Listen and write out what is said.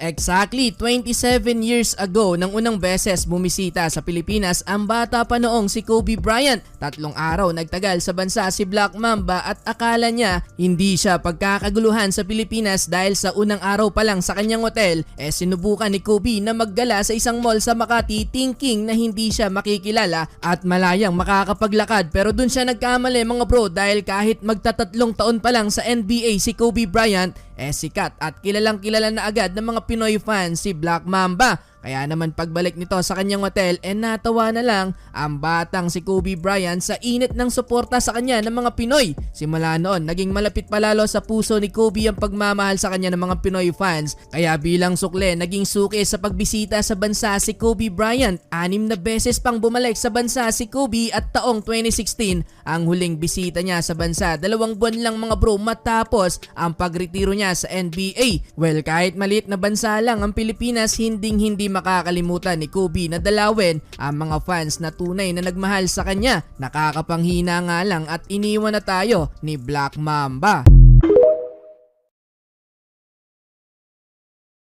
Exactly 27 years ago nang unang beses bumisita sa Pilipinas ang bata pa noong si Kobe Bryant. 3 araw nagtagal sa bansa si Black Mamba at akala niya hindi siya pagkakaguluhan sa Pilipinas dahil sa unang araw pa lang sa kanyang hotel sinubukan ni Kobe na maggala sa isang mall sa Makati thinking na hindi siya makikilala at malayang makakapaglakad, pero dun siya nagkamali mga bro dahil kahit magtatatlong taon pa lang sa NBA si Kobe Bryant sikat at kilalang kilala na agad ng mga Pinoy fans si Black Mamba. Kaya naman pagbalik nito sa kanyang hotel natawa na lang ang batang si Kobe Bryant sa init ng suporta sa kanya ng mga Pinoy. Simula noon naging malapit palalo sa puso ni Kobe ang pagmamahal sa kanya ng mga Pinoy fans. Kaya bilang sukle naging suki sa pagbisita sa bansa si Kobe Bryant. 6 na beses pang bumalik sa bansa si Kobe at taong 2016 ang huling bisita niya sa bansa. 2 buwan lang mga bro matapos ang pagretiro niya sa NBA. Well, kahit maliit na bansa lang ang Pilipinas, hindi makakalimutan ni Kobe na dalawin ang mga fans na tunay na nagmahal sa kanya. Nakakapanghina nga lang at iniwan na tayo ni Black Mamba.